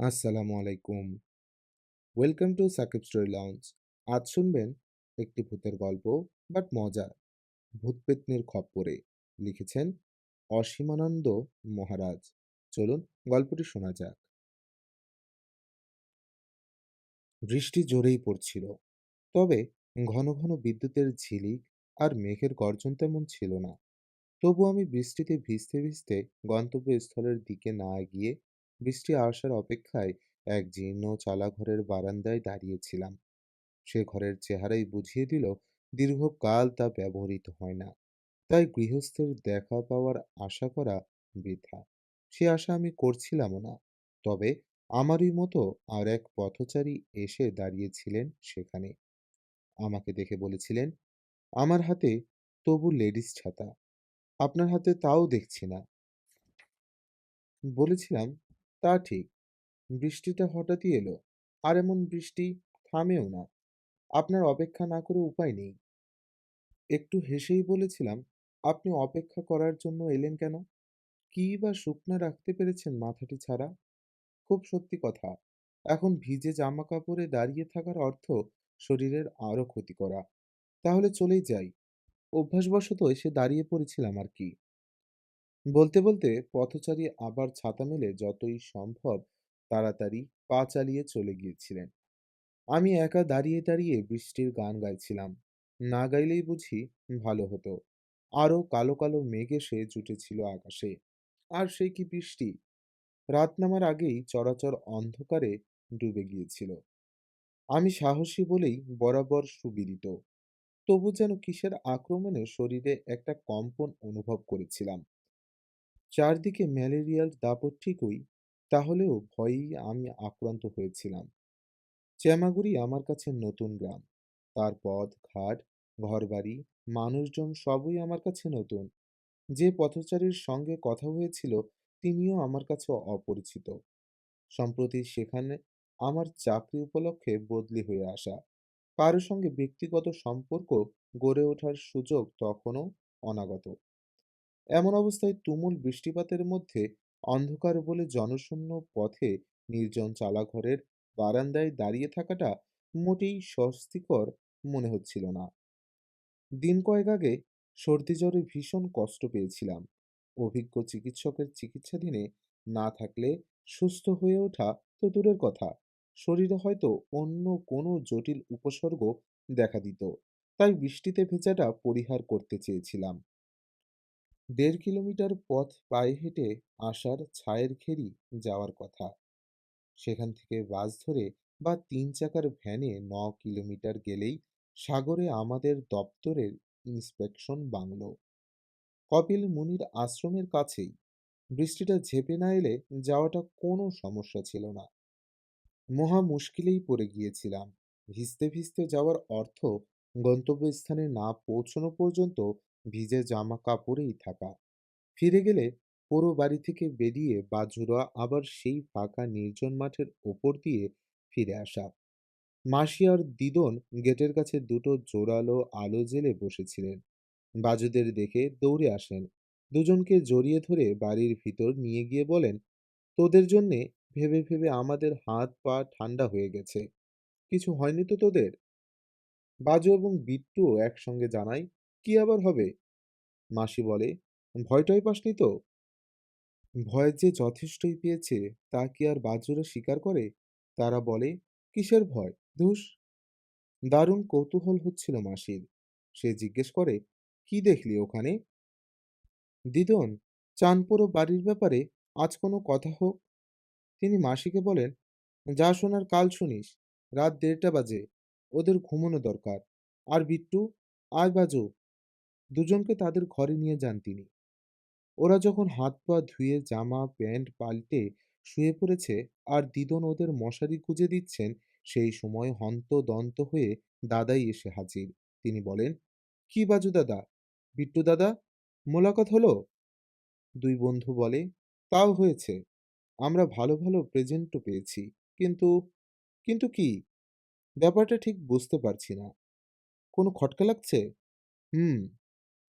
আসসালামু আলাইকুম। Welcome to Sakib story lounge. আজ শুনবেন একটি ভূতের গল্প, বাট মজা। ভূত পেত্নীর খপ্পরে। লিখেছেন অসীমানন্দ মহারাজ। চলুন গল্পটি শোনা যাক। বৃষ্টি জোরেই পড়ছিল, তবে ঘন ঘন বিদ্যুতের ঝিলিক আর মেঘের গর্জন তেমন ছিল না। তবু আমি বৃষ্টিতে ভিজতে ভিজতে গন্তব্যস্থলের দিকে না গিয়ে বৃষ্টি আসার অপেক্ষায় এক জীর্ণ চালাঘরের বারান্দায় দাঁড়িয়েছিলাম। সে ঘরের চেহারাই বুঝিয়ে দিল দীর্ঘকাল তা ব্যবহৃত হয় না, তাই গৃহস্থের দেখা পাওয়ার আশা করা বৃথা। সে আশা আমি করছিলামও না। তবে আমারই মতো আর এক পথচারী এসে দাঁড়িয়েছিলেন সেখানে। আমাকে দেখে বলেছিলেন, আমার হাতে তবু লেডিস ছাতা, আপনার হাতে তাও দেখছি না। বলেছিলাম, তা ঠিক, বৃষ্টিটা হঠাৎই এলো, আর এমন বৃষ্টি থামেও না। আপনার অপেক্ষা না করে উপায় নেই। একটু হেসেই বলেছিলাম, আপনি অপেক্ষা করার জন্য এলেন কেন? কী বা শুকনা রাখতে পেরেছেন মাথাটি ছাড়া? খুব সত্যি কথা, এখন ভিজে জামা কাপড়ে দাঁড়িয়ে থাকার অর্থ শরীরের আরো ক্ষতি করা। তাহলে চলেই যাই। অভ্যাসবশত এসে দাঁড়িয়ে পড়েছিলাম আর কি। বলতে বলতে পথচারী আবার ছাতা মেলে যতই সম্ভব তাড়াতাড়ি পা চালিয়ে চলে গিয়েছিলেন। আমি একা দাঁড়িয়ে দাঁড়িয়ে বৃষ্টির গান গাইছিলাম। না গাইলেই বুঝি ভালো হতো। আরো কালো কালো মেঘ এসে জুটেছিল আকাশে। আর সে কি বৃষ্টি! রাত নামার আগেই চরাচর অন্ধকারে ডুবে গিয়েছিল। আমি সাহসী বলেই বরাবর সুবিদিত। তবু যেন কিসের আক্রমণে শরীরে একটা কম্পন অনুভব করেছিলাম। চারদিকে ম্যালেরিয়ার দাপট ঠিকই, তাহলেও ভয়েই আমি আক্রান্ত হয়েছিলাম। চেমাগুড়ি আমার কাছে নতুন গ্রাম। তার পথ ঘাট, ঘরবাড়ি, মানুষজন সবই আমার কাছে নতুন। যে পথচারীর সঙ্গে কথা হয়েছিল তিনিও আমার কাছে অপরিচিত। সম্প্রতি সেখানে আমার চাকরি উপলক্ষে বদলি হয়ে আসা। কারো সঙ্গে ব্যক্তিগত সম্পর্ক গড়ে ওঠার সুযোগ তখনও অনাগত। এমন অবস্থায় তুমুল বৃষ্টিপাতের মধ্যে অন্ধকার বলে জনশূন্য পথে নির্জন চালাঘরের বারান্দায় দাঁড়িয়ে থাকাটা মোটেই স্বস্তিকর মনে হচ্ছিল না। দিন কয়েক আগে সর্দি জ্বরে ভীষণ কষ্ট পেয়েছিলাম। অভিজ্ঞ চিকিৎসকের চিকিৎসাধীনে না থাকলে সুস্থ হয়ে ওঠা তো দূরের কথা, শরীরে হয়তো অন্য কোনো জটিল উপসর্গ দেখা দিত। তাই বৃষ্টিতে ভেজাটা পরিহার করতে চেয়েছিলাম। ১.৫ কিলোমিটার পথ পায়ে হেঁটে আসার ছায়ের ঘেরি যাওয়ার কথা। সেখান থেকে বাস ধরে বা ৩ চাকার ভ্যানে ৯ কিলোমিটার গেলেই সাগরে আমাদের দপ্তরের ইন্সপেকশন বাংলো। কপিল মুনির আশ্রমের কাছেই। বৃষ্টিটা ঝেঁপে না এলে যাওয়াটা কোনো সমস্যা ছিল না। মহা মুশকিলেই পড়ে গিয়েছিলাম। ভিজতে ভিজতে যাওয়ার অর্থ গন্তব্যস্থানে না পৌঁছানো পর্যন্ত ভিজে জামা কাপড়েই থাকা। ফিরে গেলে পুরো বাড়ি থেকে বেরিয়ে বাজুরা আবার সেই ফাঁকা নির্জন মাঠের ওপর দিয়ে ফিরে আসা। মাসি আর দিদন গেটের কাছে দুটো জোরালো আলো জ্বেলে বসেছিলেন। বাজুদের দেখে দৌড়ে আসেন। দুজনকে জড়িয়ে ধরে বাড়ির ভিতর নিয়ে গিয়ে বলেন, তোদের জন্যে ভেবে ভেবে আমাদের হাত পা ঠান্ডা হয়ে গেছে। কিছু হয়নি তো তোদের? বাজু এবং বিট্টুও একসঙ্গে জানায়, কি আবার হবে? মাসি বলে, ভয় টয় পাসনি তো? ভয় যে যথেষ্টই পেয়েছে তা কি আর বাহ্যরা স্বীকার করে? তারা বলে, কিসের ভয়, ধুস। দারুণ কৌতূহল হচ্ছিল মাসির। সে জিজ্ঞেস করে, কি দেখলি ওখানে? দিদন, চাঁদপুরো বাড়ির ব্যাপারে আজ কোনো কথা হোক। তিনি মাসিকে বলেন, যা শোনার কাল শুনিস। রাত ১:৩০ বাজে, ওদের ঘুমানো দরকার। আর বিট্টু, আয় বাজু। দুজনকে তাদের ঘরে নিয়ে যান তিনি। ওরা যখন হাত পা ধুয়ে জামা প্যান্ট পাল্টে শুয়ে পড়েছে আর দিদন ওদের মশারি গুঁজে দিচ্ছেন, সেই সময় হন্তদন্ত হয়ে দাদাই এসে হাজির। তিনি বলেন, কি বাজু দাদা, বিট্টু দাদা, মোলাকাত হলো? দুই বন্ধু বলে, তাও হয়েছে। আমরা ভালো ভালো প্রেজেন্টও পেয়েছি। কিন্তু কিন্তু কি? ব্যাপারটা ঠিক বুঝতে পারছি না। কোনো খটকা লাগছে? হুম।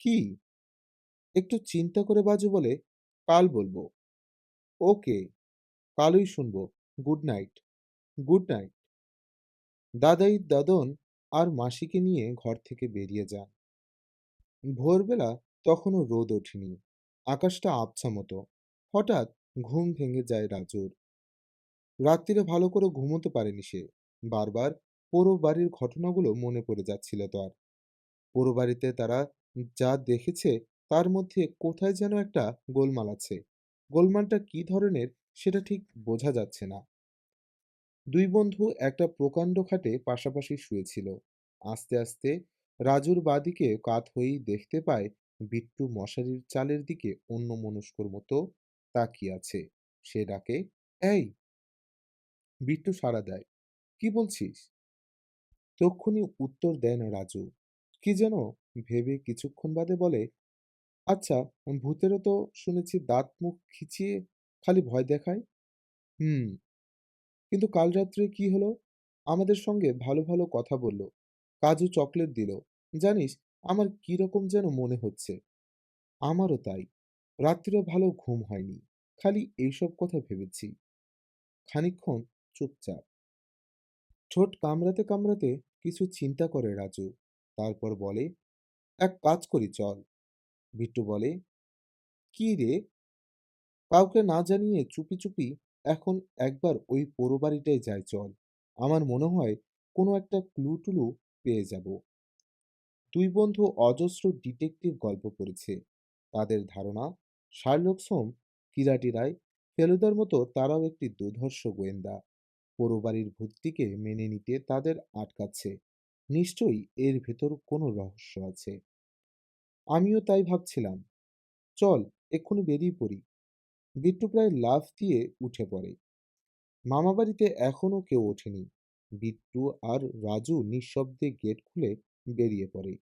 কি? একটু চিন্তা করে বাজু বলে, কাল বলবো। ওকে, কালই শুনবো। Good night, good night. দাদাই দাদন আর মাসিকে নিয়ে ঘর থেকে বেরিয়ে যান। ভোরবেলা তখনও রোদ ওঠেনি, আকাশটা আবছা মতো। হঠাৎ ঘুম ভেঙে যায় রাজুর। রাত্রিরে ভালো করে ঘুমোতে পারেনি সে। বারবার পোড়ো বাড়ির ঘটনাগুলো মনে পড়ে যাচ্ছিল তার। পোড়ো বাড়িতে তারা যা দেখেছে তার মধ্যে কোথায় যেন একটা গোলমাল আছে। গোলমালটা কি ধরনের সেটা ঠিক বোঝা যাচ্ছে না। দুই বন্ধু একটা প্রকাণ্ড খাটে পাশাপাশি শুয়েছিল। আস্তে আস্তে রাজুর বাদিকে কাত হয়েই দেখতে পায় বিট্টু মশারির চালের দিকে অন্যমনস্কর মতো তাকিয়ে আছে। সে ডাকে, এই! বিট্টু সাড়া দেয়, কি বলছিস? তক্ষুনি উত্তর দেয় না রাজু। কি যেন ভেবে কিছুক্ষণ বাদে বলে, আচ্ছা, ভূতেরও তো শুনেছি দাঁত মুখ খিচিয়ে খালি ভয় দেখায়। হুম, কিন্তু কাল রাত্রে কি হলো? আমাদের সঙ্গে ভালো ভালো কথা বলল, কাজু চকলেট দিল। জানিস, আমার কিরকম যেন মনে হচ্ছে। আমারও তাই। রাত্রিরে ভালো ঘুম হয়নি, খালি এইসব কথা ভেবেছি। খানিকক্ষণ চুপচাপ, ঠোঁট কামড়াতে কামড়াতে কিছু চিন্তা করে রাজু। তারপর বলে, এক কাজ করি চল। বিট্টু বলে, কি রে? কাউকে না জানিয়ে চুপি চুপি এখন একবার ওই পোড়ো বাড়িটায় যাই চল। আমার মনে হয় কোনো একটা ক্লু টুলু পেয়ে যাব। দুই বন্ধু অজস্র ডিটেকটিভ গল্প পড়েছে। তাদের ধারণা শার্লক হোম, কিরাটি রায়, ফেলুদার মতো তারাও একটি দুর্ধর্ষ গোয়েন্দা। পোড়ো বাড়ির ভূতটিকে মেনে নিতে তাদের আটকাচ্ছে। নিশ্চয়ই এর ভেতর কোনো রহস্য আছে। আমিও তাই ভাবছিলাম। চল, এক্ষুনি বেরিয়ে পড়ি। বিট্টু প্রায় লাফ দিয়ে উঠে পড়ে। মামাবাড়িতে এখনো কেউ ওঠেনি। বিট্টু আর রাজু নিঃশব্দে গেট খুলে বেরিয়ে পড়ে।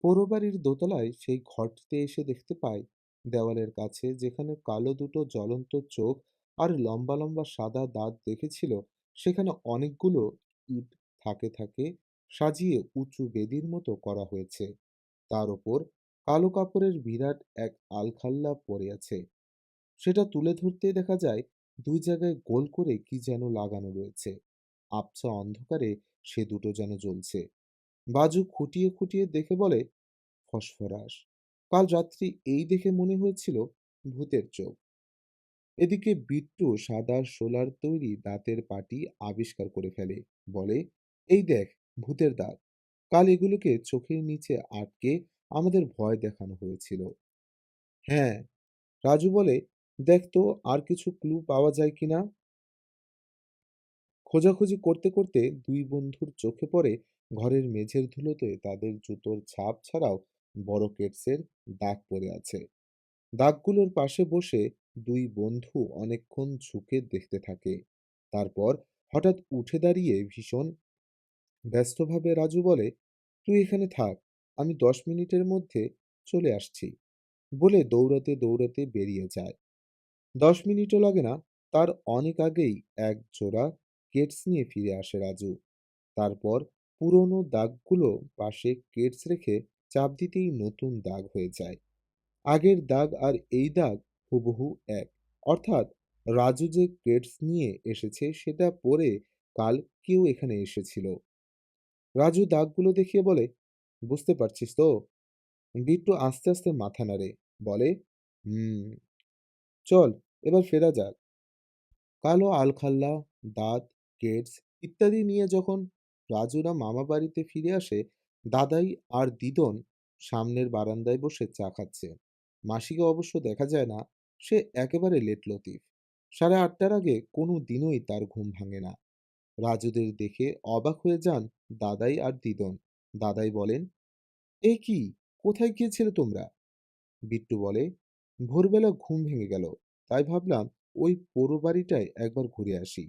পোড়ো বাড়ির দোতলায় সেই ঘরটিতে এসে দেখতে পায় দেওয়ালের কাছে যেখানে কালো দুটো জ্বলন্ত চোখ আর লম্বা লম্বা সাদা দাঁত দেখেছিল, সেখানে অনেকগুলো ইট থাকে থাকে সাজিয়ে উঁচু বেদির মতো করা হয়েছে। তার ওপর কালো কাপড়ের বিরাট এক আলখাল্লা পড়ে আছে। সেটা তুলে ধরতেই দেখা যায় দুই জায়গায় গোল করে কি যেন লাগানো রয়েছে। আবছা অন্ধকারে সে দুটো যেন জ্বলছে। বাজু খুঁটিয়ে খুঁটিয়ে দেখে বলে, ফসফরাস। কাল রাত্রি এই দেখে মনে হয়েছিল ভূতের চোখ। এদিকে বিট্টু সাদা শোলার তৈরি দাঁতের পাটি আবিষ্কার করে ফেলে। বলে, এই দেখ, ভূতের দাঁত। কাল এগুলোকে চোখের নিচে আটকে আমাদের ভয় দেখানো হয়েছিল। হ্যাঁ, রাজু বলে, দেখ তো আর কিছু ক্লু পাওয়া যায় কিনা। খোঁজাখুঁজি করতে করতে দুই বন্ধুর চোখে পড়ে ঘরের মেঝের ধুলোতে তাদের জুতোর ছাপ ছাড়াও বড় কেটসের দাগ পড়ে আছে। দাগগুলোর পাশে বসে দুই বন্ধু অনেকক্ষণ ঝুঁকে দেখতে থাকে। তারপর হঠাৎ উঠে দাঁড়িয়ে ভীষণ ব্যস্তভাবে রাজু বলে, তুই এখানে থাক, আমি 10 মিনিটের মধ্যে চলে আসছি। বলে দৌড়াতে দৌড়াতে বেরিয়ে যায়। 10 মিনিটও লাগে না, তার অনেক আগেই এক জোড়া কেটস নিয়ে ফিরে আসে রাজু। তারপর পুরনো দাগগুলো পাশে কেটস রেখে চাপ দিতেই নতুন দাগ হয়ে যায়। আগের দাগ আর এই দাগ হুবহু এক। অর্থাৎ রাজু যে কেটস নিয়ে এসেছে সেটা পরে কাল কেউ এখানে এসেছিল। রাজু দাগগুলো দেখিয়ে বলে, বুঝতে পারছিস তো? বিট্টু আস্তে আস্তে মাথা নাড়ে, বলে, হুম, চল এবার ফেরা যাক। কালো আলখাল্লা, দাঁত, কেটস ইত্যাদি নিয়ে যখন রাজুরা মামা বাড়িতে ফিরে আসে, দাদাই আর দিদন সামনের বারান্দায় বসে চা খাচ্ছে। মাসিকে অবশ্য দেখা যায় না, সে একেবারে লেট লতিফ। 8:30টার আগে কোনো দিনই তার ঘুম ভাঙে না। রাজুদের দেখে অবাক হয়ে যান দাদাই আর দিদন। দাদাই বলেন, এ কি, কোথায় গিয়েছিলে তোমরা? বিট্টু বলে, ভোরবেলা ঘুম ভেঙে গেল, তাই ভাবলাম ওই পোড়ো বাড়িটায় একবার ঘুরে আসি।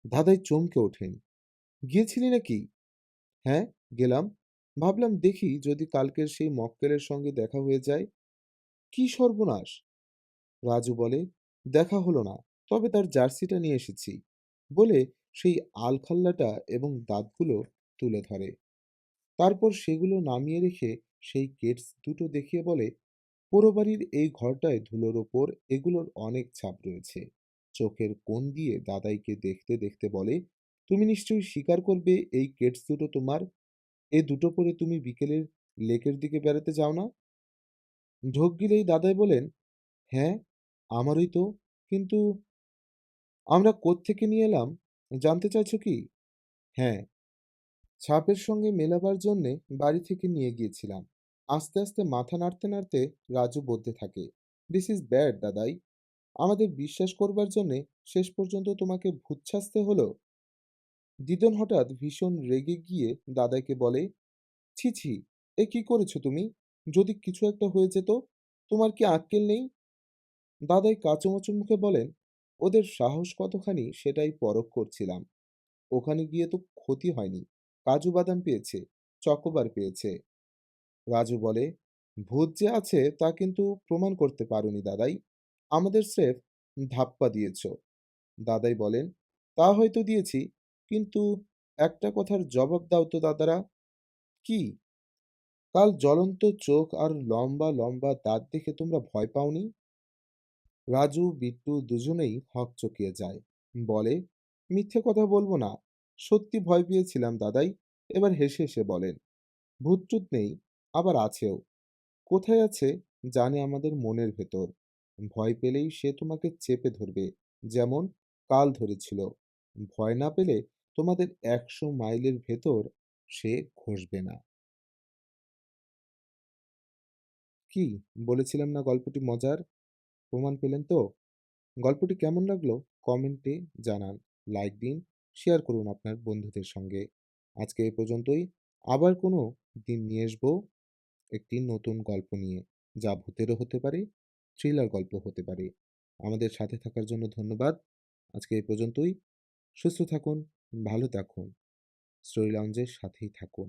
দাদাই চমকে ওঠেন, গিয়েছিলি নাকি? হ্যাঁ, গেলাম। ভাবলাম দেখি যদি কালকের সেই মক্কেলের সঙ্গে দেখা হয়ে যায়। কি সর্বনাশ! রাজু বলে, দেখা হলো না, তবে তার জার্সিটা নিয়ে এসেছি। বলে সেই আলখাল্লাটা এবং দাঁতগুলো তুলে ধরে। তারপর সেগুলো নামিয়ে রেখে সেই কেটস দুটো দেখিয়ে বলে, পোড়ো বাড়ির এই ঘরটায় ধুলোর ওপর এগুলোর অনেক ছাপ রয়েছে। চোখের কোণ দিয়ে দাদাইকে দেখতে দেখতে বলে, তুমি নিশ্চয়ই স্বীকার করবে এই কেডস দুটো তোমার? এ দুটো পরে তুমি বিকেলের লেকের দিকে বেড়াতে যাও না? ঢোক গিলেই দাদাই বলেন, হ্যাঁ, আমারই তো। কিন্তু আমরা কোত্থেকে নিয়ে এলাম জানতে চাইছো কি? হ্যাঁ, ছাপের সঙ্গে মেলাবার জন্যে বাড়ি থেকে নিয়ে গিয়েছিলাম। আস্তে আস্তে মাথা নাড়তে নাড়তে রাজু বলতে থাকে, দিস ইজ ব্যাড দাদাই। আমাদের বিশ্বাস করবার জন্যে শেষ পর্যন্ত তোমাকে ভূত সাজতে হলো। দিদন হঠাৎ ভীষণ রেগে গিয়ে দাদাইকে বলে, ছি ছি, এ কি করেছো তুমি? যদি কিছু একটা হয়ে যেত, তোমার কি আক্কেল নেই? দাদাই কাঁচুমাচু মুখে বলেন, ওদের সাহস কতখানি সেটাই পরখ করছিলাম। ওখানে গিয়ে তো ক্ষতি হয়নি, কাজু বাদাম পেয়েছে, চকোবার পেয়েছে। রাজু বলে, ভূত যে আছে তা কিন্তু প্রমাণ করতে পারোনি দাদাই, আমাদের স্রেফ ধাপ্পা দিয়েছ। দাদাই বলেন, তা হয়তো দিয়েছি, কিন্তু একটা কথার জবাব দাও তো দাদারা। কি? কাল জ্বলন্ত চোখ আর লম্বা লম্বা দাঁত দেখে তোমরা ভয় পাওনি? রাজু বিট্টু দুজনেই হকচকিয়ে যায়। বলে, মিথ্যে কথা বলবো না, সত্যি ভয় পেয়েছিলাম দাদাই। এবার হেসে হেসে বলেন, ভূতটুত নেই, আবার আছেও। কোথায় আছে জানে আমাদের মনের ভেতর। ভয় পেলেই সে তোমাকে চেপে ধরবে, যেমন কাল ধরেছিল। ভয় না পেলে তোমাদের 100 মাইলের ভেতর সে ঘষবে না। কি বলেছিলাম না গল্পটি মজার? প্রমাণ পেলেন তো? গল্পটি কেমন লাগলো কমেন্টে জানান। লাইক দিন, শেয়ার করুন আপনার বন্ধুদের সঙ্গে। আজকে এ পর্যন্তই। আবার কোনো দিন নিয়ে আসবো একটি নতুন গল্প নিয়ে, যা ভূতেরও হতে পারে, থ্রিলার গল্প হতে পারে। আমাদের সাথে থাকার জন্য ধন্যবাদ। আজকে এই পর্যন্তই। সুস্থ থাকুন, ভালো থাকুন, স্টোরি লাউঞ্জের সাথেই থাকুন।